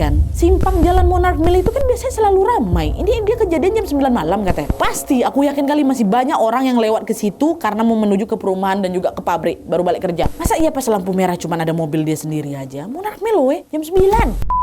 kan, simpang jalan Monarch Mill itu kan biasanya selalu ramai. Ini dia kejadian jam 9 malam katanya. Pasti aku yakin kali masih banyak orang yang lewat ke situ karena mau menuju ke perumahan dan juga ke pabrik baru balik kerja. Masa iya pas lampu merah cuma ada mobil dia sendiri aja? Monarch Mill jam 9.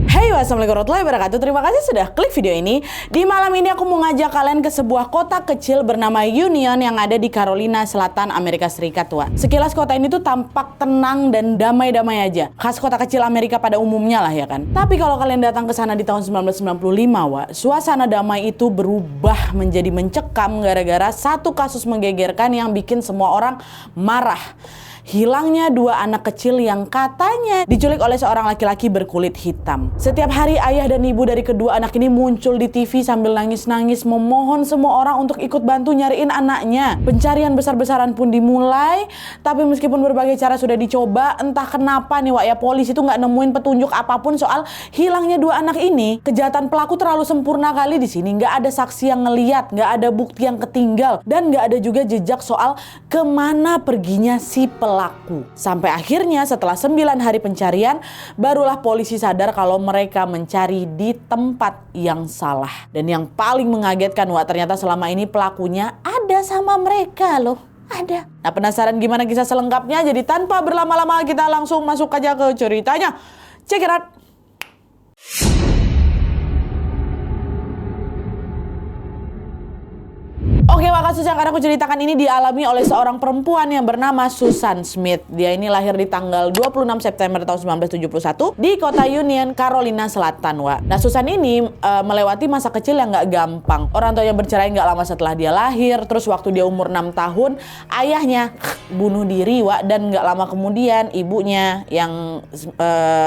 Hey, wassalamualaikum warahmatullahi wabarakatuh. Terima kasih sudah klik video ini. Di malam ini aku mau ngajak kalian ke sebuah kota kecil bernama Union yang ada di Carolina Selatan, Amerika Serikat. Sekilas kota ini tuh tampak tenang dan damai-damai aja. Khas kota kecil Amerika pada umumnya lah ya kan. Tapi kalau kalian datang ke sana di tahun 1995, suasana damai itu berubah menjadi mencekam gara-gara satu kasus menggegerkan yang bikin semua orang marah. Hilangnya dua anak kecil yang katanya diculik oleh seorang laki-laki berkulit hitam. Setiap hari ayah dan ibu dari kedua anak ini muncul di TV sambil nangis-nangis memohon semua orang untuk ikut bantu nyariin anaknya. Pencarian besar-besaran pun dimulai, tapi meskipun berbagai cara sudah dicoba, entah kenapa nih polisi itu nggak nemuin petunjuk apapun soal hilangnya dua anak ini. Kejahatan pelaku terlalu sempurna kali di sini, nggak ada saksi yang ngeliat, nggak ada bukti yang ketinggal, dan nggak ada juga jejak soal kemana perginya si pelaku. Sampai akhirnya setelah 9 hari pencarian, barulah polisi sadar kalau mereka mencari di tempat yang salah. Dan yang paling mengagetkan, ternyata selama ini pelakunya ada sama mereka loh. Ada. Nah, penasaran gimana kisah selengkapnya? Jadi tanpa berlama-lama kita langsung masuk aja ke ceritanya. Check it out. Oke, kasus yang akan aku ceritakan ini dialami oleh seorang perempuan yang bernama Susan Smith. Dia ini lahir di tanggal 26 September tahun 1971 di kota Union, Carolina Selatan. Nah, Susan ini melewati masa kecil yang gak gampang. Orang tuanya bercerai gak lama setelah dia lahir. Terus waktu dia umur 6 tahun, ayahnya bunuh diri, dan gak lama kemudian ibunya yang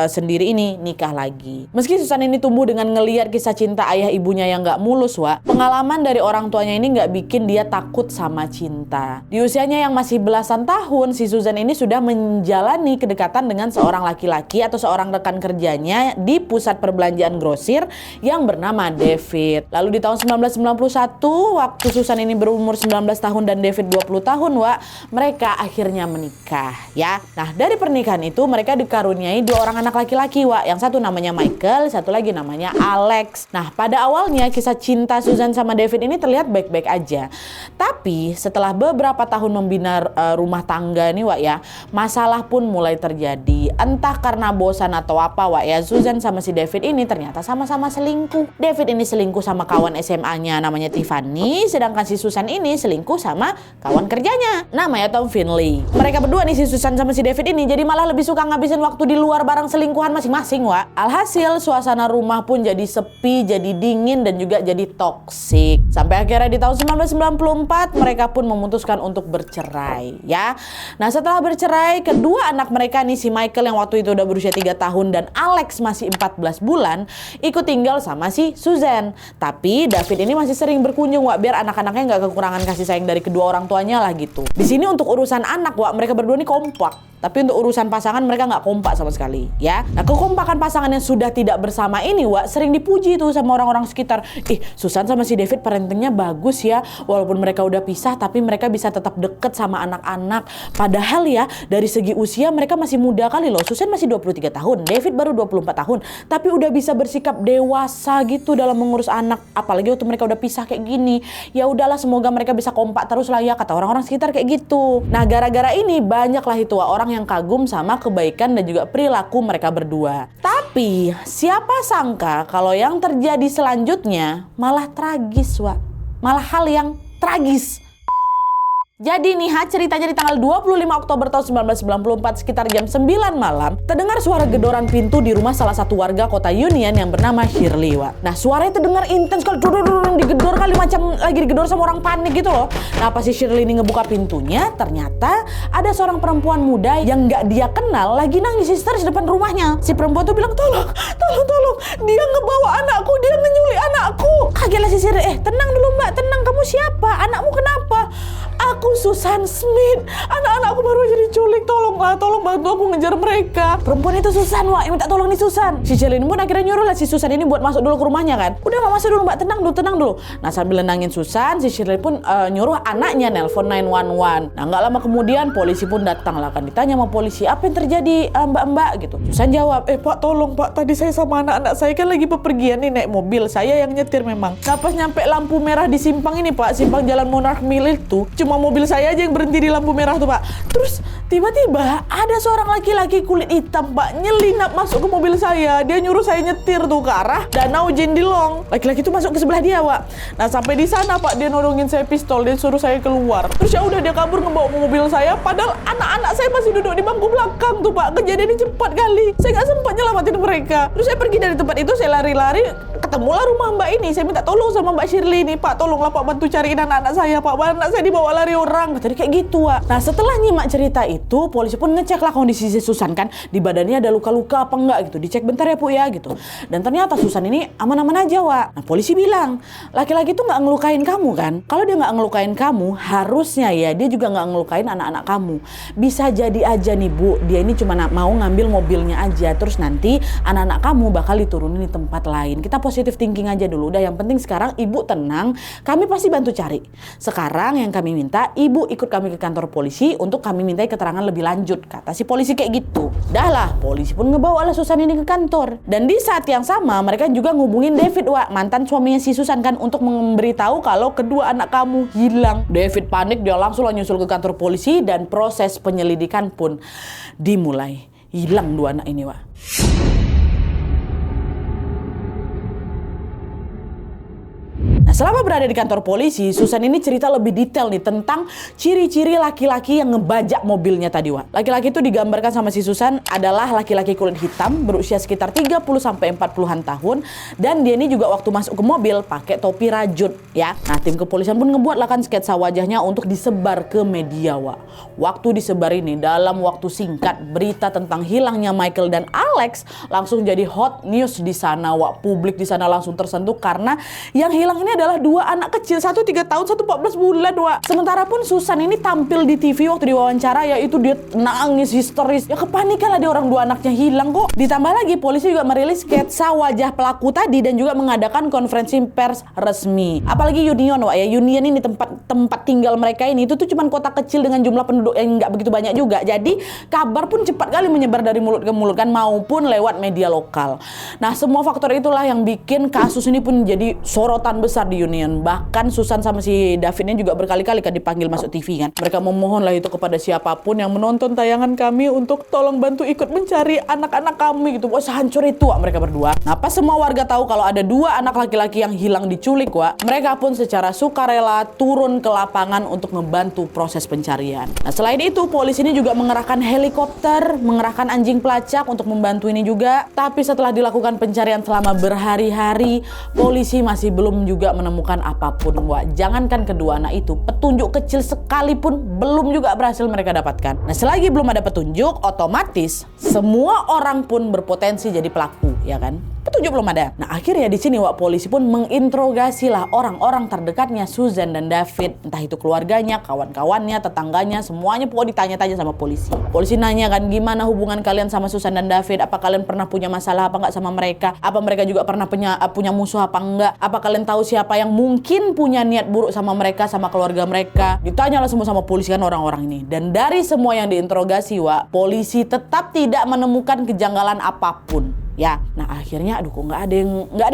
sendiri ini nikah lagi. Meski Susan ini tumbuh dengan ngelihat kisah cinta ayah ibunya yang gak mulus, pengalaman dari orang tuanya ini gak bikin dia takut sama cinta. Di usianya yang masih belasan tahun, si Susan ini sudah menjalani kedekatan dengan seorang laki-laki atau seorang rekan kerjanya di pusat perbelanjaan grosir yang bernama David. Lalu di tahun 1991, waktu Susan ini berumur 19 tahun dan David 20 tahun, mereka akhirnya menikah, ya. Nah, dari pernikahan itu mereka dikaruniai dua orang anak laki-laki, Yang satu namanya Michael, satu lagi namanya Alex. Nah, pada awalnya kisah cinta Susan sama David ini terlihat baik-baik aja. Tapi setelah beberapa tahun membina rumah tangga nih, masalah pun mulai terjadi. Entah karena bosan atau apa, Susan sama si David ini ternyata sama-sama selingkuh. David ini selingkuh sama kawan SMA-nya namanya Tiffany, sedangkan si Susan ini selingkuh sama kawan kerjanya namanya Tom Finley. Mereka berdua nih, si Susan sama si David ini, jadi malah lebih suka ngabisin waktu di luar bareng selingkuhan masing-masing, Alhasil suasana rumah pun jadi sepi, jadi dingin, dan juga jadi toksik. Sampai akhirnya di tahun 1994 mereka pun memutuskan untuk bercerai, ya. Nah, setelah bercerai, kedua anak mereka nih, si Michael yang waktu itu udah berusia 3 tahun dan Alex masih 14 bulan, ikut tinggal sama si Susan. Tapi David ini masih sering berkunjung, biar anak-anaknya nggak kekurangan kasih sayang dari kedua orang tuanya lah gitu. Di sini untuk urusan anak, mereka berdua ini kompak. Tapi untuk urusan pasangan mereka nggak kompak sama sekali, ya. Nah, kekompakan pasangan yang sudah tidak bersama ini, sering dipuji tuh sama orang-orang sekitar. Susan sama si David parentingnya bagus ya. Walaupun mereka udah pisah, tapi mereka bisa tetap deket sama anak-anak. Padahal ya, dari segi usia mereka masih muda kali loh. Susan masih 23 tahun, David baru 24 tahun. Tapi udah bisa bersikap dewasa gitu dalam mengurus anak. Apalagi waktu mereka udah pisah kayak gini. Ya udahlah, semoga mereka bisa kompak terus lah ya, kata orang-orang sekitar kayak gitu. Nah, gara-gara ini banyak lah itu orang yang kagum sama kebaikan dan juga perilaku mereka berdua. Tapi siapa sangka kalau yang terjadi selanjutnya malah tragis, malah hal yang tragis. Jadi nih, ceritanya di tanggal 25 Oktober tahun 1994 sekitar jam 9 malam, terdengar suara gedoran pintu di rumah salah satu warga kota Union yang bernama Shirley, Nah, suaranya terdengar intens kali, digedor kali macam lagi digedor sama orang panik gitu loh. Nah, pas si Shirley ini ngebuka pintunya, ternyata ada seorang perempuan muda yang nggak dia kenal lagi nangis histeris depan rumahnya. Si perempuan tuh bilang, tolong, dia ngebawa anakku, dia ngenyulik anakku. Kagetlah si Shirley, tenang dulu mbak, tenang, kamu siapa? Anakmu kenapa? aku Susan Smith. Anak-anakku baru aja diculik. Tolonglah, tolong bantu aku ngejar mereka. Perempuan itu Susan, Wak, yang minta tolong nih Susan. Si Celine pun akhirnya nyuruh lah si Susan ini buat masuk dulu ke rumahnya kan. Udah Mbak, masuk dulu Mbak, tenang dulu. Nah sambil nenangin Susan, si Shirley pun nyuruh anaknya nelpon 911. Nah nggak lama kemudian polisi pun datang lah kan. Ditanya sama polisi, apa yang terjadi mbak gitu. Susan jawab, Pak tolong Pak, tadi saya sama anak-anak saya kan lagi bepergian nih naik mobil. Saya yang nyetir memang. Nah pas nyampe lampu merah di simpang ini Pak, simpang Jalan Monarch Mill itu, cuma mobil saya aja yang berhenti di lampu merah tuh Pak. Terus tiba-tiba ada seorang laki-laki kulit hitam Pak nyelinap masuk ke mobil saya. Dia nyuruh saya nyetir tuh ke arah Danau Jendilong. Laki-laki itu masuk ke sebelah dia Pak. Nah sampai di sana Pak, dia nodongin saya pistol, dia suruh saya keluar. Terus ya udah dia kabur ngebawa mobil saya, padahal anak-anak saya masih duduk di bangku belakang tuh Pak. Kejadian ini cepat kali, saya nggak sempat nyelamatin mereka. Terus saya pergi dari tempat itu, saya lari-lari, ketemulah rumah Mbak ini. Saya minta tolong sama Mbak Shirley nih, Pak tolonglah Pak bantu cariin anak-anak saya Pak. Anak saya dibawa lari orang. Tadi kayak gitu Pak. Nah setelah nyimak cerita itu, polisi pun ngecek lah kondisi si Susan kan, di badannya ada luka-luka apa enggak gitu. Dicek bentar ya Bu ya gitu. Dan ternyata Susan ini aman-aman aja Wak. Nah polisi bilang, laki-laki itu nggak ngelukain kamu kan. Kalau dia nggak ngelukain kamu, harusnya ya dia juga nggak ngelukain anak-anak kamu. Bisa jadi aja nih Bu, dia ini cuma mau ngambil mobilnya aja. Terus nanti anak-anak kamu bakal diturunin di tempat lain. Kita positive thinking aja dulu. Udah yang penting sekarang Ibu tenang, kami pasti bantu cari. Sekarang yang kami minta, Ibu ikut kami ke kantor polisi untuk kami mintai keterangan lebih lanjut. Kata si polisi kayak gitu. Dah lah, polisi pun ngebawa lah Susan ini ke kantor. Dan di saat yang sama mereka juga ngubungin David Wak, mantan suaminya si Susan kan, untuk memberitahu kalau kedua anak kamu hilang. David panik, dia langsung nyusul ke kantor polisi dan proses penyelidikan pun dimulai. Hilang dua anak ini Wak. Nah, selama berada di kantor polisi, Susan ini cerita lebih detail nih tentang ciri-ciri laki-laki yang ngebajak mobilnya tadi, Wak. Laki-laki itu digambarkan sama si Susan adalah laki-laki kulit hitam berusia sekitar 30-40-an tahun, dan dia ini juga waktu masuk ke mobil pakai topi rajut ya. Nah, tim kepolisian pun ngebuat lah kan sketsa wajahnya untuk disebar ke media, Wak. Waktu disebar ini dalam waktu singkat, berita tentang hilangnya Michael dan Alex langsung jadi hot news di sana, Wak. Publik di sana langsung tersentuh karena yang hilang ini adalah dua anak kecil, satu 3 tahun, satu 14 bulan, Wak. Sementara pun Susan ini tampil di TV waktu diwawancara, yaitu dia nangis histeris. Ya kepanikan lah dia, orang dua anaknya hilang kok. Ditambah lagi polisi juga merilis sketsa wajah pelaku tadi dan juga mengadakan konferensi pers resmi. Apalagi Union, Wak ya. Union ini tempat tinggal mereka ini itu tuh cuma kota kecil dengan jumlah penduduk yang nggak begitu banyak juga. Jadi kabar pun cepat kali menyebar dari mulut ke mulut kan, maupun lewat media lokal. Nah, semua faktor itulah yang bikin kasus ini pun jadi sorotan besar di Union. Bahkan Susan sama si Davidnya juga berkali-kali kan dipanggil masuk TV kan. Mereka memohon lah itu kepada siapapun yang menonton tayangan kami untuk tolong bantu ikut mencari anak-anak kami gitu. Wah, sehancur itu Wak, mereka berdua. Nah, pas semua warga tahu kalau ada dua anak laki-laki yang hilang diculik, Wak, mereka pun secara sukarela turun ke lapangan untuk membantu proses pencarian. Nah, selain itu polisi ini juga mengerahkan helikopter, mengerahkan anjing pelacak untuk membantu ini juga. Tapi setelah dilakukan pencarian selama berhari-hari, polisi masih belum juga menemukan apapun, Wak. Jangankan kedua anak itu, petunjuk kecil sekalipun belum juga berhasil mereka dapatkan. Nah, selagi belum ada petunjuk, otomatis semua orang pun berpotensi jadi pelaku, ya kan? Petunjuk belum ada. Nah, akhirnya di sini Wak, polisi pun menginterogasi lah orang-orang terdekatnya Susan dan David, entah itu keluarganya, kawan-kawannya, tetangganya, semuanya pokoknya ditanya-tanya sama polisi. Polisi nanya kan, gimana hubungan kalian sama Susan dan David? Apa kalian pernah punya masalah apa enggak sama mereka? Apa mereka juga pernah punya musuh apa enggak? Apa kalian tahu siapa yang mungkin punya niat buruk sama mereka, sama keluarga mereka? Ditanyalah semua sama polisi kan orang-orang ini. Dan dari semua yang diinterogasi, Wak, polisi tetap tidak menemukan kejanggalan apapun. Ya, nah akhirnya aduh kok nggak ada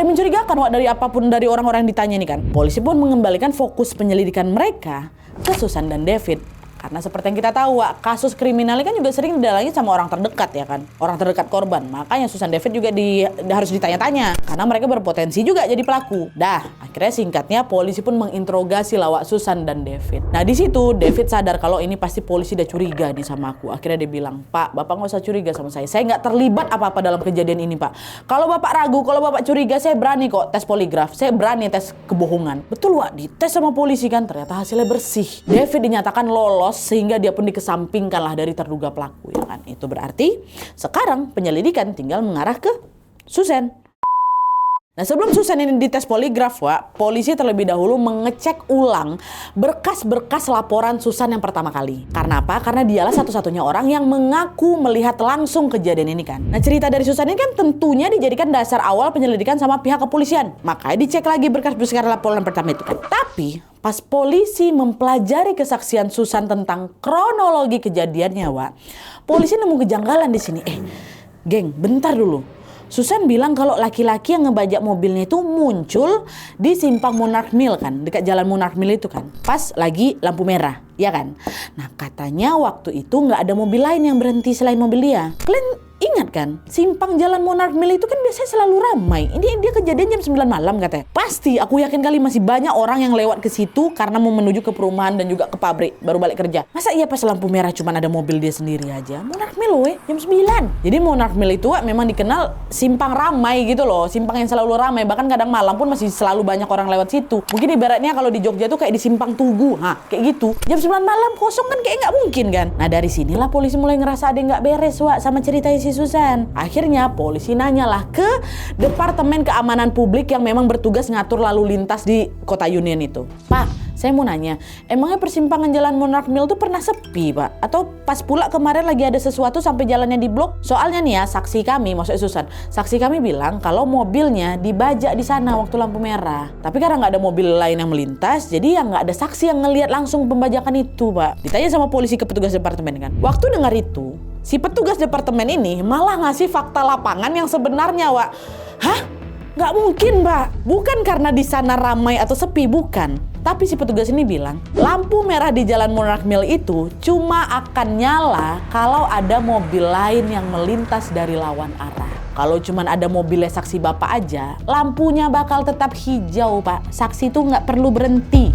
yang mencurigakan, Wak, dari apapun dari orang-orang yang ditanya ini kan. Polisi pun mengembalikan fokus penyelidikan mereka ke Susan dan David. Karena seperti yang kita tahu, Wak, kasus kriminal kan juga sering didalangi sama orang terdekat ya kan, orang terdekat korban. Makanya Susan David juga harus ditanya-tanya karena mereka berpotensi juga jadi pelaku. Dah, akhirnya singkatnya polisi pun menginterogasi lah, Wak, Susan dan David. Nah, di situ David sadar kalau ini pasti polisi udah curiga nih sama aku. Akhirnya dia bilang, "Pak, Bapak nggak usah curiga sama saya. Saya nggak terlibat apa-apa dalam kejadian ini, Pak. Kalau Bapak ragu, kalau Bapak curiga, saya berani kok tes poligraf. Saya berani tes kebohongan." Betul, Wak, dites sama polisi kan, ternyata hasilnya bersih. David dinyatakan lolos sehingga dia pun dikesampingkan lah dari terduga pelaku, ya kan. Itu berarti sekarang penyelidikan tinggal mengarah ke Susan. Nah, sebelum Susan ini dites poligraf, Wak, polisi terlebih dahulu mengecek ulang berkas-berkas laporan Susan yang pertama kali. Karena apa? Karena dialah satu-satunya orang yang mengaku melihat langsung kejadian ini kan. Nah, cerita dari Susan ini kan tentunya dijadikan dasar awal penyelidikan sama pihak kepolisian. Makanya dicek lagi berkas-berkas laporan pertama itu kan. Tapi pas polisi mempelajari kesaksian Susan tentang kronologi kejadiannya, Wak, polisi nemu kejanggalan di sini. Geng, bentar dulu. Susan bilang kalau laki-laki yang ngebajak mobilnya itu muncul di simpang Monarch Mill kan, dekat jalan Monarch Mill itu kan, pas lagi lampu merah, ya kan? Nah, katanya waktu itu nggak ada mobil lain yang berhenti selain mobil dia. Kalian ingat kan, simpang jalan Monarch Mill itu kan biasanya selalu ramai. Ini dia kejadian jam 9 malam katanya. Pasti, aku yakin kali masih banyak orang yang lewat ke situ karena mau menuju ke perumahan dan juga ke pabrik, baru balik kerja. Masa iya pas lampu merah cuma ada mobil dia sendiri aja? Monarch Mill jam 9. Jadi Monarch Mill itu memang dikenal simpang ramai gitu loh, simpang yang selalu ramai. Bahkan kadang malam pun masih selalu banyak orang lewat situ. Mungkin ibaratnya kalau di Jogja tuh kayak di simpang Tugu, kayak gitu. Jam 9 malam kosong kan kayak nggak mungkin kan? Nah, dari sinilah polisi mulai ngerasa ada yang nggak beres, Wak, sama ceritanya si Susan. Akhirnya polisi nanyalah ke Departemen Keamanan Publik yang memang bertugas ngatur lalu lintas di Kota Union itu. Pak, saya mau nanya, emangnya persimpangan jalan Monarch Mill itu pernah sepi, Pak? Atau pas pula kemarin lagi ada sesuatu sampai jalannya diblok? Soalnya nih ya, saksi kami, maksudnya Susan, saksi kami bilang kalau mobilnya dibajak di sana waktu lampu merah. Tapi karena nggak ada mobil lain yang melintas, jadi ya nggak ada saksi yang ngelihat langsung pembajakan itu, Pak. Ditanya sama polisi ke petugas departemen kan. Waktu dengar itu, si petugas departemen ini malah ngasih fakta lapangan yang sebenarnya, Wak. Hah? Nggak mungkin, Mbak. Bukan karena di sana ramai atau sepi, bukan. Tapi si petugas ini bilang, lampu merah di jalan Monarch Mill itu cuma akan nyala kalau ada mobil lain yang melintas dari lawan arah. Kalau cuma ada mobilnya saksi Bapak aja, lampunya bakal tetap hijau, Pak. Saksi itu nggak perlu berhenti.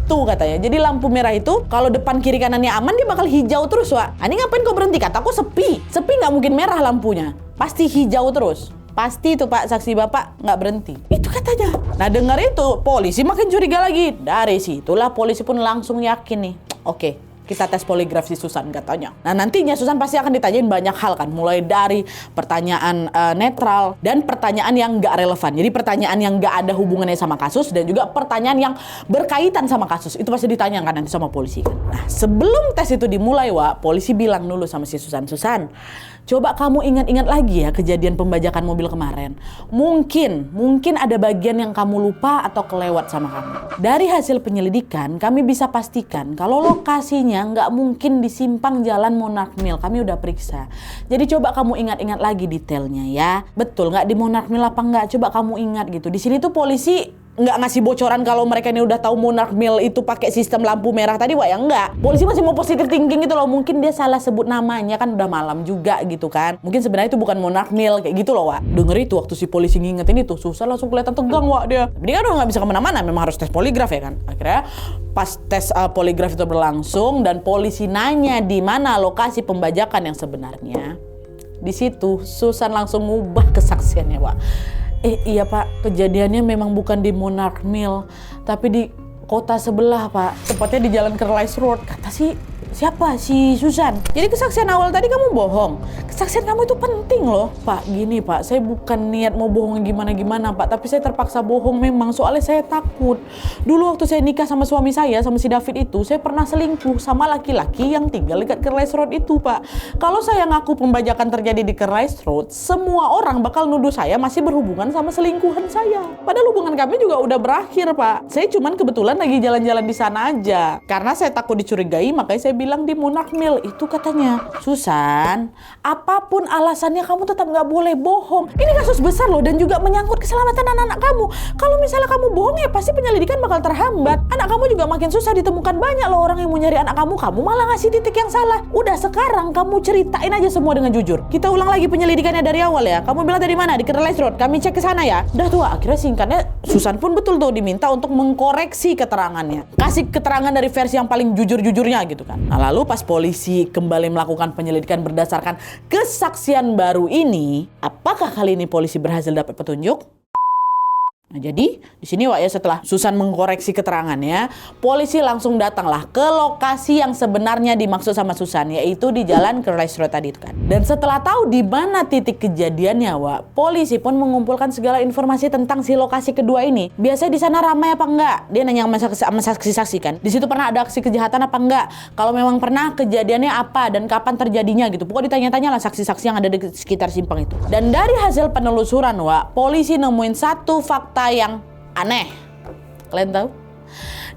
Tuh katanya. Jadi lampu merah itu kalau depan kiri kanannya aman dia bakal hijau terus, Wak. Ini ngapain kau berhenti? Kataku sepi. Sepi nggak mungkin merah lampunya. Pasti hijau terus. Pasti itu Pak, saksi Bapak nggak berhenti. Itu katanya. Nah, dengar itu polisi makin curiga lagi. Dari situlah polisi pun langsung yakin nih. Oke, kita tes poligraf si Susan katanya. Nah, nantinya Susan pasti akan ditanyain banyak hal kan. Mulai dari pertanyaan netral dan pertanyaan yang nggak relevan. Jadi pertanyaan yang nggak ada hubungannya sama kasus dan juga pertanyaan yang berkaitan sama kasus. Itu pasti ditanyakan nanti sama polisi kan. Nah, sebelum tes itu dimulai, Wak, polisi bilang dulu sama si Susan, Susan, coba kamu ingat-ingat lagi ya kejadian pembajakan mobil kemarin. Mungkin ada bagian yang kamu lupa atau kelewat sama kamu. Dari hasil penyelidikan, kami bisa pastikan kalau lokasinya nggak mungkin di simpang jalan Monarch Mill. Kami udah periksa. Jadi coba kamu ingat-ingat lagi detailnya ya. Betul nggak di Monarch Mill apa nggak? Coba kamu ingat gitu. Di sini tuh polisi nggak ngasih bocoran kalau mereka ini udah tahu Monarch Mill itu pakai sistem lampu merah tadi, Wak, ya enggak. Polisi masih mau positive thinking gitu loh. Mungkin dia salah sebut namanya kan udah malam juga gitu kan. Mungkin sebenarnya itu bukan Monarch Mill kayak gitu loh, Wak. Denger itu waktu si polisi ngingetin itu, Susan langsung kelihatan tegang, Wak, dia. Tapi dia kan udah nggak bisa kemana-mana, memang harus tes poligraf ya kan. Akhirnya pas tes poligraf itu berlangsung dan polisi nanya di mana lokasi pembajakan yang sebenarnya. Di situ Susan langsung ngubah kesaksiannya, Wak. Iya Pak, kejadiannya memang bukan di Monarch Mill, tapi di kota sebelah, Pak. Tepatnya di Jalan Carlisle Road. Kata siapa? Si Susan. Jadi kesaksian awal tadi kamu bohong. Kesaksian kamu itu penting loh. Pak, gini Pak, saya bukan niat mau bohong gimana-gimana Pak, tapi saya terpaksa bohong memang, soalnya saya takut. Dulu waktu saya nikah sama suami saya, sama si David itu, saya pernah selingkuh sama laki-laki yang tinggal dekat Carlisle Road itu, Pak. Kalau saya ngaku pembajakan terjadi di Carlisle Road, semua orang bakal nuduh saya masih berhubungan sama selingkuhan saya. Padahal hubungan kami juga udah berakhir, Pak. Saya cuman kebetulan lagi jalan-jalan di sana aja. Karena saya takut dicurigai, makanya saya bilang di Monarch Mill. Itu katanya. Susan, apapun alasannya kamu tetap nggak boleh bohong. Ini kasus besar loh dan juga menyangkut keselamatan anak-anak kamu. Kalau misalnya kamu bohong ya pasti penyelidikan bakal terhambat. Anak kamu juga makin susah ditemukan. Banyak loh orang yang mau nyari anak kamu. Kamu malah ngasih titik yang salah. Udah sekarang kamu ceritain aja semua dengan jujur. Kita ulang lagi penyelidikannya dari awal ya. Kamu bilang dari mana? Di Carlisle Road. Kami cek ke sana ya. Udah tuh, akhirnya singkatnya Susan pun betul tuh diminta untuk mengkoreksi keterangannya. Kasih keterangan dari versi yang paling jujur-jujurnya gitu kan. Nah, lalu pas polisi kembali melakukan penyelidikan berdasarkan kesaksian baru ini, apakah kali ini polisi berhasil dapat petunjuk? Nah, jadi di sini Wak ya, setelah Susan mengkoreksi keterangannya, polisi langsung datanglah ke lokasi yang sebenarnya dimaksud sama Susan, yaitu di jalan Carlisle Road tadi itu kan. Dan setelah tahu di mana titik kejadiannya Wak, polisi pun mengumpulkan segala informasi tentang si lokasi kedua ini. Biasanya di sana ramai apa enggak? Dia nanya sama saksi-saksi kan. Di situ pernah ada aksi kejahatan apa enggak? Kalau memang pernah, kejadiannya apa dan kapan terjadinya gitu. Pokoknya ditanya-tanya lah saksi-saksi yang ada di sekitar simpang itu. Dan dari hasil penelusuran Wak, polisi nemuin satu fakta yang aneh. Kalian tahu?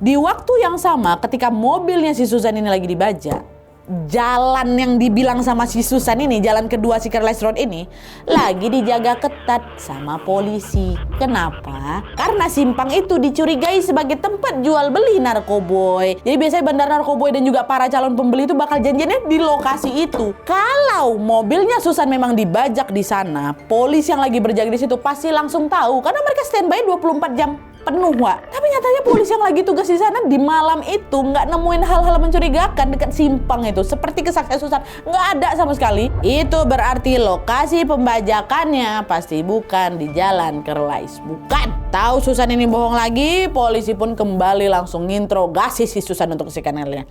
Di waktu yang sama ketika mobilnya si Susan ini lagi dibajak, jalan yang dibilang sama si Susan ini, jalan kedua si Carlisle Road ini, lagi dijaga ketat sama polisi. Kenapa? Karena simpang itu dicurigai sebagai tempat jual beli narkoboy. Jadi biasanya bandar narkoboy dan juga para calon pembeli itu bakal janjiannya di lokasi itu. Kalau mobilnya Susan memang dibajak di sana, polisi yang lagi berjaga di situ pasti langsung tahu karena mereka standby 24 jam penuh Wak. Tapi nyatanya polisi yang lagi tugas di sana di malam itu nggak nemuin hal-hal mencurigakan dekat simpang itu. Seperti kesaksian Susan, nggak ada sama sekali. Itu berarti lokasi pembajakannya pasti bukan di jalan Carlisle. Bukan. Tahu Susan ini bohong lagi, polisi pun kembali langsung nginterogasi si Susan untuk si kanalnya.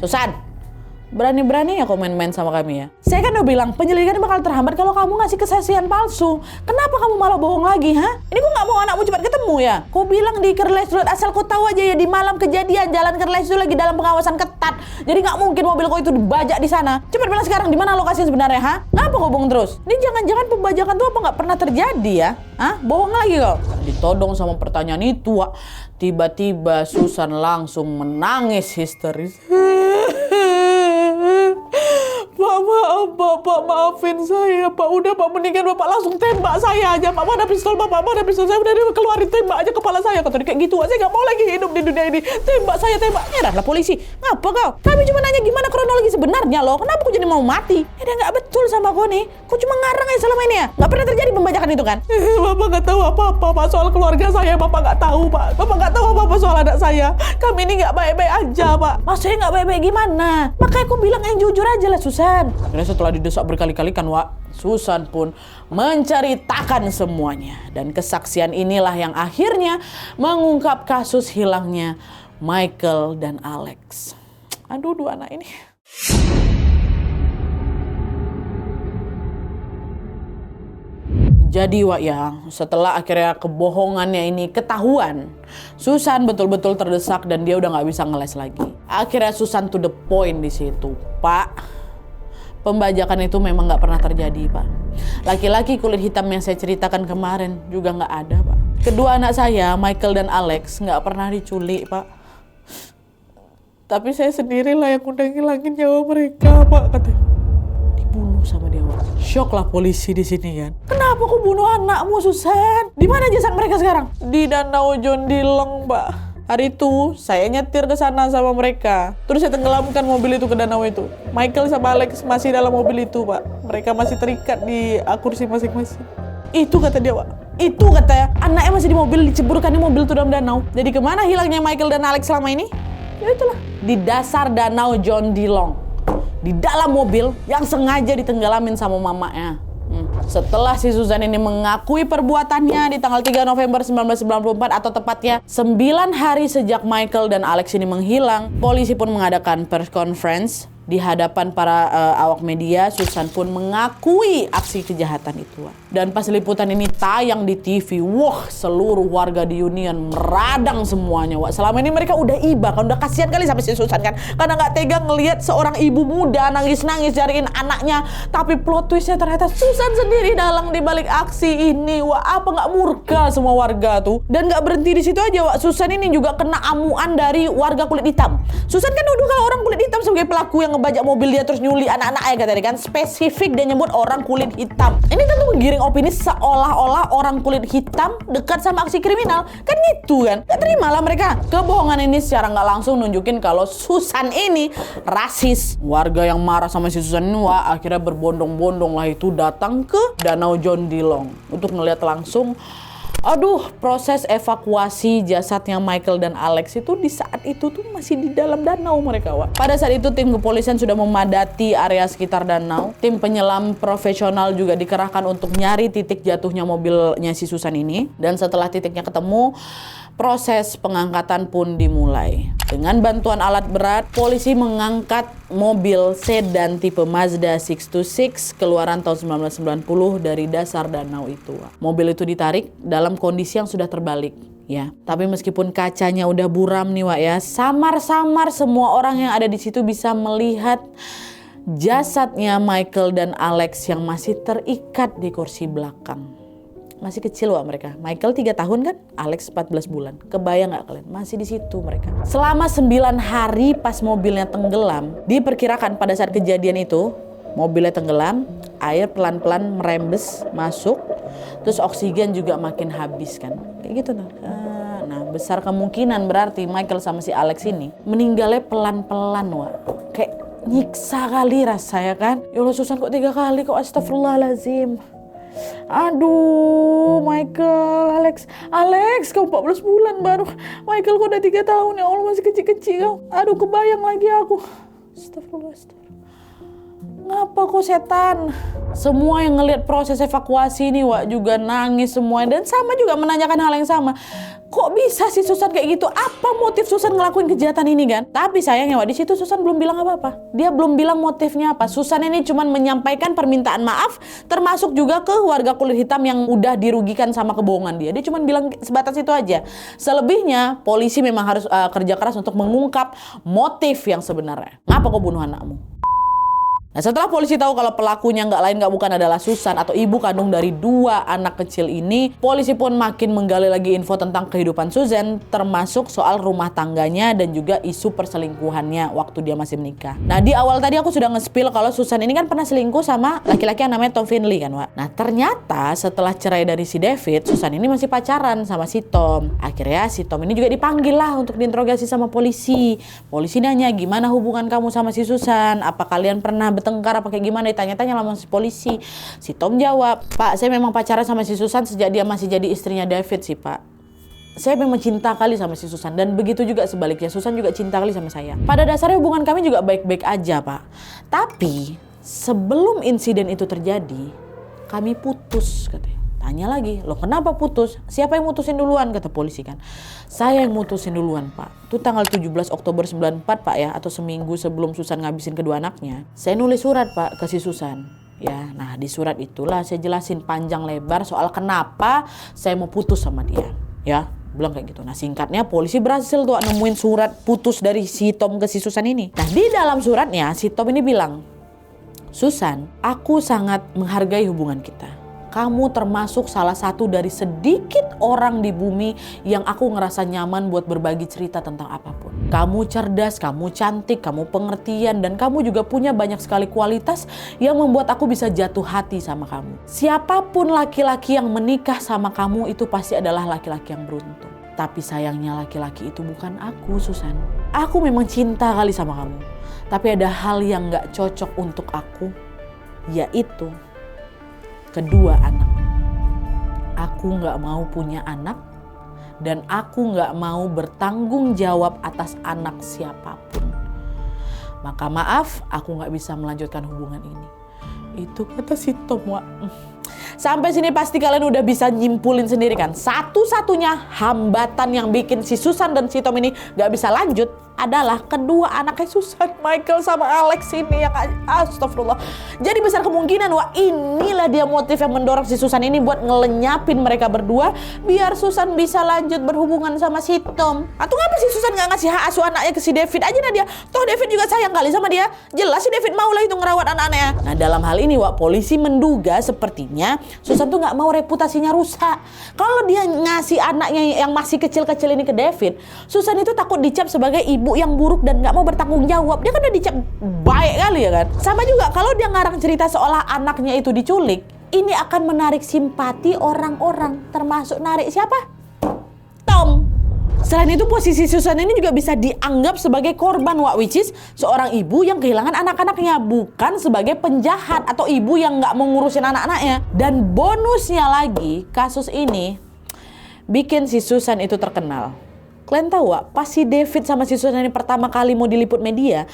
Susan, berani-berani ya komen main sama kami ya. Saya kan udah bilang penyelidikan bakal terhambat kalau kamu ngasih kesaksian palsu. Kenapa kamu malah bohong lagi, ha? Ini kok nggak mau anakmu cepat ketemu ya? Kau bilang di Carlisle Road, asal kau tahu aja ya di malam kejadian jalan Carlisle itu lagi dalam pengawasan ketat. Jadi nggak mungkin mobil kau itu dibajak di sana. Cepat bilang sekarang di mana lokasi sebenarnya, ha? Ngapa kau bohong terus? Ini jangan-jangan pembajakan tuh apa nggak pernah terjadi ya? Hah? Bohong lagi kau? Ditodong sama pertanyaan itu, Wak. Tiba-tiba Susan langsung menangis histeris. Pak, maaf Bapak, maafin saya Pak. Udah Pak, mendingan Bapak langsung tembak saya aja Pak. Mana pistol Bapak, mana pistol saya. Udah keluarin, tembak aja kepala saya. Kata dia kayak gitu, saya gak mau lagi hidup di dunia ini. Tembak saya, tembak. Nyerahlah polisi. Ngapa kau? Kami cuma nanya gimana kronologi sebenarnya loh. Kenapa kau jadi mau mati? Dia gak betul sama kau nih. Kau cuma ngarang aja selama ini ya. Gak pernah terjadi pembajakan itu kan? Bapak gak tahu apa-apa Pak soal keluarga saya. Bapak gak tahu Pak. Bapak gak tahu apa-apa soal anak saya. Kami ini gak baik-baik aja Pak. Maksudnya gak baik-baik gimana? Makanya aku bilang yang jujur aja lah Susan. Akhirnya setelah didesak berkali-kali kan Wak, Susan pun menceritakan semuanya. Dan kesaksian inilah yang akhirnya mengungkap kasus hilangnya Michael dan Alex. Aduh, dua anak ini. Jadi Wak ya, setelah akhirnya kebohongannya ini ketahuan, Susan betul-betul terdesak dan dia udah nggak bisa ngeles lagi. Akhirnya Susan to the point di situ, Pak. Pembajakan itu memang nggak pernah terjadi, Pak. Laki-laki kulit hitam yang saya ceritakan kemarin juga nggak ada, Pak. Kedua anak saya, Michael dan Alex, nggak pernah diculik, Pak. Tapi saya sendirilah yang udah ngilangin nyawa mereka, Pak, katanya. Dibunuh sama dia, Pak. Shock lah polisi di sini kan. Kenapa kau bunuh anakmu, Susan? Di mana jasad mereka sekarang? Di Danau John Dilong, Pak. Hari itu saya nyetir ke sana sama mereka. Terus saya tenggelamkan mobil itu ke danau itu. Michael sama Alex masih dalam mobil itu, Pak. Mereka masih terikat di kursi masing-masing. Itu kata dia, Pak. Itu katanya. Anaknya masih di mobil, diceburkan di mobil itu dalam danau. Jadi kemana hilangnya Michael dan Alex selama ini? Ya itulah. Di dasar Danau John Dilong. Di dalam mobil yang sengaja ditenggelamin sama mamanya. Setelah si Susan ini mengakui perbuatannya di tanggal 3 November 1994 atau tepatnya 9 hari sejak Michael dan Alex ini menghilang, polisi pun mengadakan press conference di hadapan para awak media. Susan pun mengakui aksi kejahatan itu. Dan pas liputan ini tayang di TV, wah, seluruh warga di Union meradang semuanya. Wah, selama ini mereka udah iba kan, udah kasihan kali sama si Susan kan, karena nggak tega ngelihat seorang ibu muda nangis-nangis cariin anaknya. Tapi plot twistnya ternyata Susan sendiri dalang di balik aksi ini. Wah, apa nggak murka semua warga tuh? Dan nggak berhenti di situ aja, Wah. Susan ini juga kena amuan dari warga kulit hitam. Susan kan nuduh kalau orang kulit hitam sebagai pelaku yang ngebajak mobil dia terus nyuli anak-anaknya, katanya kan. Spesifik dia nyebut orang kulit hitam. Ini tentu menggiring opini seolah-olah orang kulit hitam dekat sama aksi kriminal. Kan gitu kan. Gak terima lah mereka. Kebohongan ini secara nggak langsung nunjukin kalau Susan ini rasis. Warga yang marah sama si Susan ini, wah, akhirnya berbondong-bondong lah itu datang ke Danau John Dilong untuk ngeliat langsung Aduh, proses evakuasi jasadnya Michael dan Alex itu di saat itu tuh masih di dalam danau mereka, Wak. Pada saat itu tim kepolisian sudah memadati area sekitar danau. Tim penyelam profesional juga dikerahkan untuk nyari titik jatuhnya mobilnya si Susan ini. Dan setelah titiknya ketemu, proses pengangkatan pun dimulai. Dengan bantuan alat berat, polisi mengangkat mobil sedan tipe Mazda 626 keluaran tahun 1990 dari dasar danau itu. Mobil itu ditarik dalam kondisi yang sudah terbalik. Ya, tapi meskipun kacanya udah buram nih, Wak, ya, samar-samar semua orang yang ada di situ bisa melihat jasadnya Michael dan Alex yang masih terikat di kursi belakang. Masih kecil, Wak, mereka. Michael 3 tahun kan, Alex 14 bulan. Kebayang gak kalian? Masih di situ mereka. Selama 9 hari pas mobilnya tenggelam, diperkirakan pada saat kejadian itu, mobilnya tenggelam, air pelan-pelan merembes masuk, terus oksigen juga makin habis kan. Kayak gitu tuh. Nah, besar kemungkinan berarti Michael sama si Alex ini meninggalnya pelan-pelan, Wak. Kayak nyiksa kali rasanya kan. Ya Allah, Susan kok 3 kali kok, astagfirullahaladzim. Aduh, Michael, Alex, kau 14 bulan baru. Michael, kau udah 3 tahun, ya Allah, masih kecil-kecil kau. Aduh, kebayang lagi aku. Astagfirullah. Ngapa kok setan? Semua yang ngelihat proses evakuasi ini, Wak, juga nangis semua. Dan sama juga menanyakan hal yang sama. Kok bisa sih Susan kayak gitu? Apa motif Susan ngelakuin kejahatan ini kan? Tapi sayangnya, Wak, di situ Susan belum bilang apa-apa. Dia belum bilang motifnya apa. Susan ini cuma menyampaikan permintaan maaf, termasuk juga ke warga kulit hitam yang udah dirugikan sama kebohongan dia. Dia cuma bilang sebatas itu aja. Selebihnya, polisi memang harus kerja keras untuk mengungkap motif yang sebenarnya. Ngapa kau bunuh anakmu? Nah, setelah polisi tahu kalau pelakunya nggak lain nggak bukan adalah Susan atau ibu kandung dari 2 anak kecil ini, polisi pun makin menggali lagi info tentang kehidupan Susan, termasuk soal rumah tangganya dan juga isu perselingkuhannya waktu dia masih menikah. Nah, di awal tadi aku sudah nge-spill kalau Susan ini kan pernah selingkuh sama laki-laki yang namanya Tom Finley kan, Wak. Nah, ternyata setelah cerai dari si David, Susan ini masih pacaran sama si Tom. Akhirnya si Tom ini juga dipanggil lah untuk diinterogasi sama polisi. Polisi nanya, gimana hubungan kamu sama si Susan? Apa kalian pernah bertengkar apa kayak gimana? Ditanya-tanya sama si polisi. Si Tom jawab, Pak, saya memang pacaran sama si Susan sejak dia masih jadi istrinya David sih, Pak. Saya memang cinta kali sama si Susan dan begitu juga sebaliknya. Susan juga cinta kali sama saya. Pada dasarnya hubungan kami juga baik-baik aja, Pak. Tapi sebelum insiden itu terjadi, kami putus, katanya. Tanya lagi, loh kenapa putus? Siapa yang mutusin duluan? Kata polisi kan. Saya yang mutusin duluan, Pak. Itu tanggal 17 Oktober 94, Pak, ya. Atau seminggu sebelum Susan ngabisin kedua anaknya. Saya nulis surat, Pak, ke si Susan. Ya, nah di surat itulah saya jelasin panjang lebar soal kenapa saya mau putus sama dia. Ya, bilang kayak gitu. Nah, singkatnya polisi berhasil tuh nemuin surat putus dari si Tom ke si Susan ini. Nah, di dalam suratnya si Tom ini bilang, Susan, aku sangat menghargai hubungan kita. Kamu termasuk salah satu dari sedikit orang di bumi yang aku ngerasa nyaman buat berbagi cerita tentang apapun. Kamu cerdas, kamu cantik, kamu pengertian, dan kamu juga punya banyak sekali kualitas yang membuat aku bisa jatuh hati sama kamu. Siapapun laki-laki yang menikah sama kamu itu pasti adalah laki-laki yang beruntung. Tapi sayangnya laki-laki itu bukan aku, Susan. Aku memang cinta kali sama kamu. Tapi ada hal yang gak cocok untuk aku, yaitu kedua anak. Aku gak mau punya anak dan aku gak mau bertanggung jawab atas anak siapapun. Maka maaf, aku gak bisa melanjutkan hubungan ini. Itu kata si Tom, Wak. Sampai sini pasti kalian udah bisa nyimpulin sendiri kan. Satu-satunya hambatan yang bikin si Susan dan si Tom ini gak bisa lanjut adalah kedua anaknya Susan, Michael sama Alex ini yang astagfirullah. Jadi besar kemungkinan, wah inilah dia motif yang mendorong si Susan ini buat ngelenyapin mereka berdua biar Susan bisa lanjut berhubungan sama si Tom. Atau ngapa si Susan gak ngasih hak asuh anaknya ke si David aja nah dia. Toh David juga sayang kali sama dia. Jelas si David mau lah itu ngerawat anak-anaknya. Nah dalam hal ini wah polisi menduga sepertinya Susan tuh gak mau reputasinya rusak. Kalau dia ngasih anaknya yang masih kecil-kecil ini ke David, Susan itu takut dicap sebagai ibu yang buruk dan gak mau bertanggung jawab. Dia kan udah dicap baik kali ya kan. Sama juga kalau dia ngarang cerita seolah anaknya itu diculik, ini akan menarik simpati orang-orang, termasuk narik siapa? Tom. Selain itu posisi Susan ini juga bisa dianggap sebagai korban, which is seorang ibu yang kehilangan anak-anaknya, bukan sebagai penjahat atau ibu yang gak mau ngurusin anak-anaknya. Dan bonusnya lagi, kasus ini bikin si Susan itu terkenal. Kalian tahu Wak, pas si David sama si Susan ini pertama kali mau diliput media,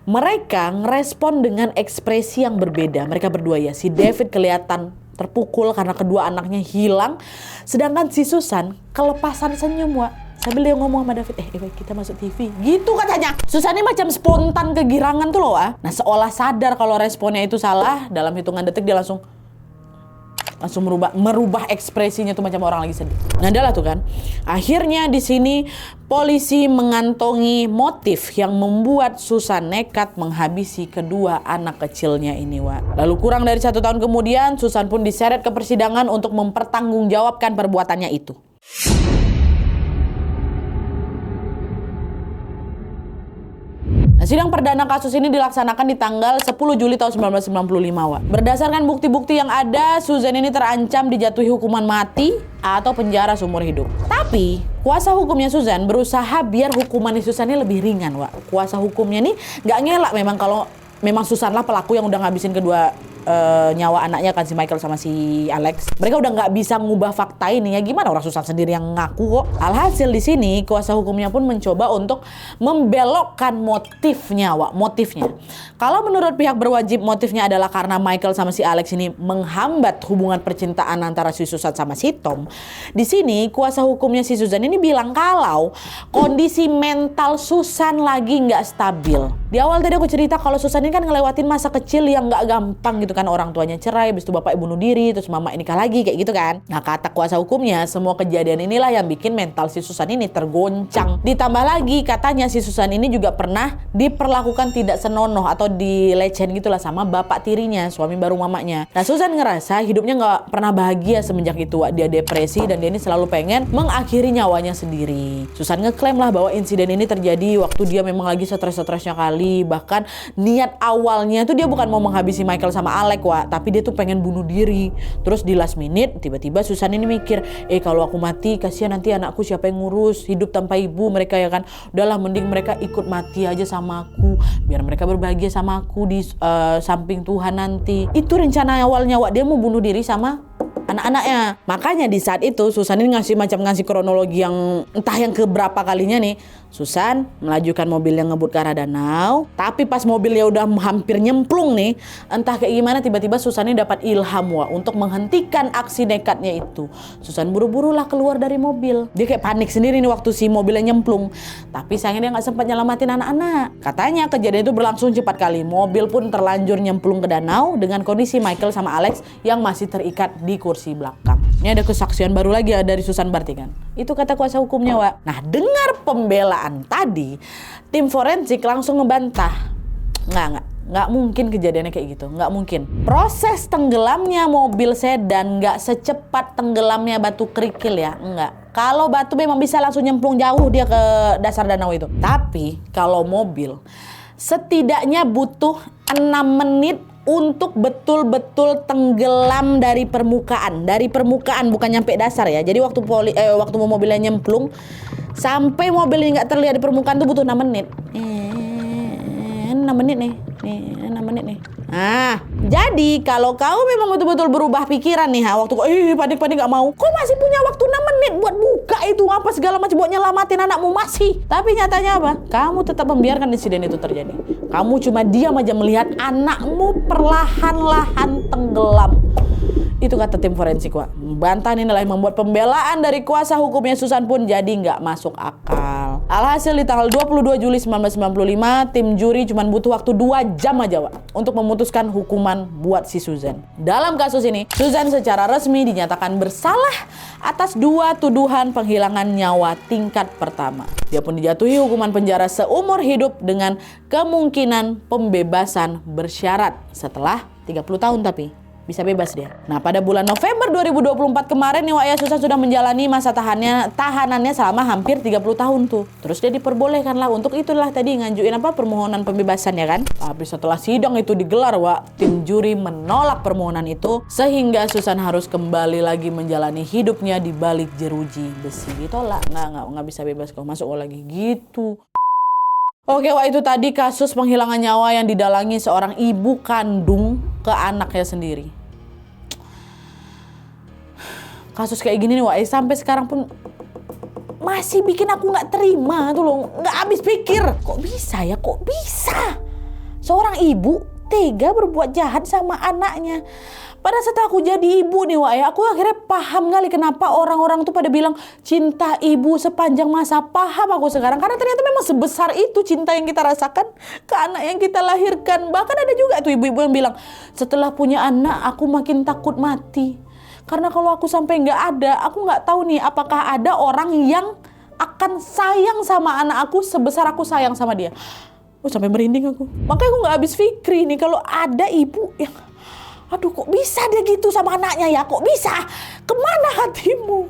mereka ngerespon dengan ekspresi yang berbeda. Mereka berdua ya, si David kelihatan terpukul karena kedua anaknya hilang. Sedangkan si Susan kelepasan senyum Wak. Sambil dia ngomong sama David, kita masuk TV. Gitu katanya. Susan ini macam spontan kegirangan tuh loh Wak. Nah seolah sadar kalau responnya itu salah, dalam hitungan detik dia langsung merubah ekspresinya tuh macam orang lagi sedih. Nah, adalah tuh kan. Akhirnya di sini polisi mengantongi motif yang membuat Susan nekat menghabisi kedua anak kecilnya ini, Wak. Lalu kurang dari 1 tahun kemudian, Susan pun diseret ke persidangan untuk mempertanggungjawabkan perbuatannya itu. Nah, sidang perdana kasus ini dilaksanakan di tanggal 10 Juli tahun 1995, Wak. Berdasarkan bukti-bukti yang ada, Susan ini terancam dijatuhi hukuman mati atau penjara seumur hidup. Tapi, kuasa hukumnya Susan berusaha biar hukuman Susan ini lebih ringan, Wak. Kuasa hukumnya nih nggak ngelak memang kalau memang Susan lah pelaku yang udah ngabisin kedua nyawa anaknya kan, si Michael sama si Alex. Mereka udah nggak bisa ngubah fakta ini, ya gimana orang Susan sendiri yang ngaku kok. Alhasil di sini kuasa hukumnya pun mencoba untuk membelokkan motifnya, Wak. Motifnya. Kalau menurut pihak berwajib motifnya adalah karena Michael sama si Alex ini menghambat hubungan percintaan antara si Susan sama si Tom. Di sini kuasa hukumnya si Susan ini bilang kalau kondisi mental Susan lagi nggak stabil. Di awal tadi aku cerita kalau Susan ini kan ngelewatin masa kecil yang nggak gampang gitu kan, orang tuanya cerai, habis itu bapak bunuh diri, terus mama nikah lagi kayak gitu kan. Nah kata kuasa hukumnya, semua kejadian inilah yang bikin mental si Susan ini tergoncang. Ditambah lagi katanya si Susan ini juga pernah diperlakukan tidak senonoh atau dilecehin gitulah sama bapak tirinya, suami baru mamanya. Nah Susan ngerasa hidupnya nggak pernah bahagia semenjak itu, Wak. Dia depresi dan dia ini selalu pengen mengakhiri nyawanya sendiri. Susan ngeklaim lah bahwa insiden ini terjadi waktu dia memang lagi stres-stresnya kali. Bahkan niat awalnya tuh dia bukan mau menghabisi Michael sama Alex, Wak, tapi dia tuh pengen bunuh diri. Terus di last minute tiba-tiba Susan ini mikir, kalau aku mati kasihan nanti anakku siapa yang ngurus, hidup tanpa ibu mereka ya kan. Udahlah mending mereka ikut mati aja sama aku, biar mereka berbahagia sama aku di samping Tuhan nanti. Itu rencana awalnya, Wak. Dia mau bunuh diri sama anak-anaknya. Makanya di saat itu Susan ini ngasih kronologi yang entah yang keberapa kalinya nih. Susan melajukan mobil yang ngebut ke arah danau, tapi pas mobilnya udah hampir nyemplung nih, entah kayak gimana tiba-tiba Susan ini dapat ilham, Wak, untuk menghentikan aksi nekatnya itu. Susan buru-buru lah keluar dari mobil. Dia kayak panik sendiri nih waktu si mobilnya nyemplung. Tapi sayangnya dia nggak sempat nyelamatin anak-anak. Katanya kejadian itu berlangsung cepat kali. Mobil pun terlanjur nyemplung ke danau dengan kondisi Michael sama Alex yang masih terikat di kursi belakang. Ini ada kesaksian baru lagi ya dari Susan berarti kan. Itu kata kuasa hukumnya, Wak. Nah, dengar pembelaan tadi, tim forensik langsung ngebantah. Nggak mungkin kejadiannya kayak gitu. Nggak mungkin. Proses tenggelamnya mobil sedan nggak secepat tenggelamnya batu kerikil ya. Nggak. Kalau batu memang bisa langsung nyemplung jauh dia ke dasar danau itu. Tapi kalau mobil setidaknya butuh 6 menit untuk betul-betul tenggelam dari permukaan. Dari permukaan bukan nyampe dasar ya. Jadi waktu mobilnya nyemplung sampai mobilnya nggak terlihat di permukaan tuh butuh 6 menit. 6 menit nih. 6 menit nih. Nah, jadi kalau kau memang betul-betul berubah pikiran nih, waktu kau panik-panik gak mau, kau masih punya waktu 6 menit buat buka itu apa segala macam buat nyelamatin anakmu masih. Tapi nyatanya apa? Kamu tetap membiarkan insiden itu terjadi. Kamu cuma diam aja melihat anakmu perlahan-lahan tenggelam. Itu kata tim forensik, Wak. Bantahan inilah yang membuat pembelaan dari kuasa hukumnya Susan pun jadi nggak masuk akal. Alhasil di tanggal 22 Juli 1995, tim juri cuma butuh waktu 2 jam aja, Wak, untuk memutuskan hukuman buat si Susan. Dalam kasus ini, Susan secara resmi dinyatakan bersalah atas 2 tuduhan penghilangan nyawa tingkat pertama. Dia pun dijatuhi hukuman penjara seumur hidup dengan kemungkinan pembebasan bersyarat setelah 30 tahun tapi. Bisa bebas dia. Nah pada bulan November 2024 kemarin nih, Wak, ya, Susan sudah menjalani masa tahanannya selama hampir 30 tahun tuh. Terus dia diperbolehkan lah untuk itulah tadi ngajuin permohonan pembebasan ya kan. Tapi setelah sidang itu digelar, Wak, tim juri menolak permohonan itu sehingga Susan harus kembali lagi menjalani hidupnya di balik jeruji besi. Ditolak, nggak bisa bebas kau masuk lagi gitu. Oke, Wak, itu tadi kasus penghilangan nyawa yang didalangi seorang ibu kandung ke anaknya sendiri. kasus kayak gini nih Wak, sampai sekarang pun masih bikin aku nggak terima tuh loh, nggak habis pikir. Kok bisa ya, kok bisa seorang ibu tega berbuat jahat sama anaknya. Pada saat aku jadi ibu nih Wak ya, aku akhirnya paham kali kenapa orang-orang tuh pada bilang cinta ibu sepanjang masa. Paham aku sekarang, karena ternyata memang sebesar itu cinta yang kita rasakan ke anak yang kita lahirkan. Bahkan ada juga tuh ibu-ibu yang bilang, setelah punya anak aku makin takut mati. Karena kalau aku sampai nggak ada, aku nggak tahu nih apakah ada orang yang akan sayang sama anak aku sebesar aku sayang sama dia. Sampai merinding aku. Makanya aku nggak habis fikri nih kalau ada ibu yang, aduh kok bisa dia gitu sama anaknya ya? Kok bisa? Kemana hatimu?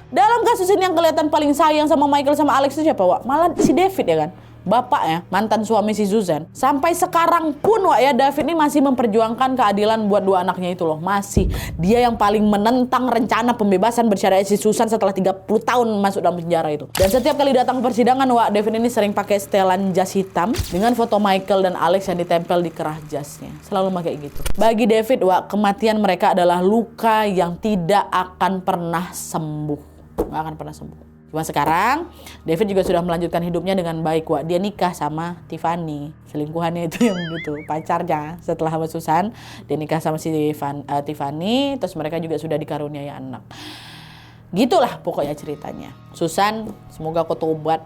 Dalam kasus ini yang kelihatan paling sayang sama Michael sama Alex itu siapa Wak? Malah si David ya kan? Bapaknya, mantan suami si Susan. Sampai sekarang pun Wak ya, David ini masih memperjuangkan keadilan buat dua anaknya itu loh. Masih. Dia yang paling menentang rencana pembebasan bersyarat si Susan setelah 30 tahun masuk dalam penjara itu. Dan setiap kali datang ke persidangan Wak, David ini sering pakai setelan jas hitam dengan foto Michael dan Alex yang ditempel di kerah jasnya. Selalu pakai gitu. Bagi David Wak, kematian mereka adalah luka yang tidak akan pernah sembuh. Nggak akan pernah sembuh. Cuma sekarang David juga sudah melanjutkan hidupnya dengan baik Wak. Dia nikah sama Tiffany, selingkuhannya itu yang gitu, pacarnya setelah sama Susan. Dia nikah sama si Tiffany, terus mereka juga sudah dikaruniai anak. Gitulah pokoknya ceritanya. Susan, semoga kau tobat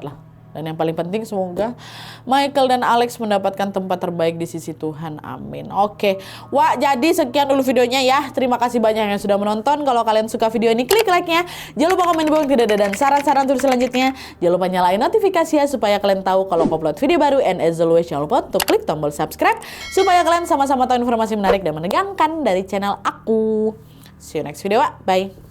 lah. Dan yang paling penting semoga Michael dan Alex mendapatkan tempat terbaik di sisi Tuhan. Amin. Oke. Wah, jadi sekian dulu videonya ya. Terima kasih banyak yang sudah menonton. Kalau kalian suka video ini, klik like-nya. Jangan lupa komen di bawah tidak ada dan saran-saran terus selanjutnya. Jangan lupa nyalain notifikasi ya supaya kalian tahu kalau upload video baru. And as always, jangan lupa untuk klik tombol subscribe supaya kalian sama-sama tahu informasi menarik dan menegangkan dari channel aku. See you next video, Wak. Bye.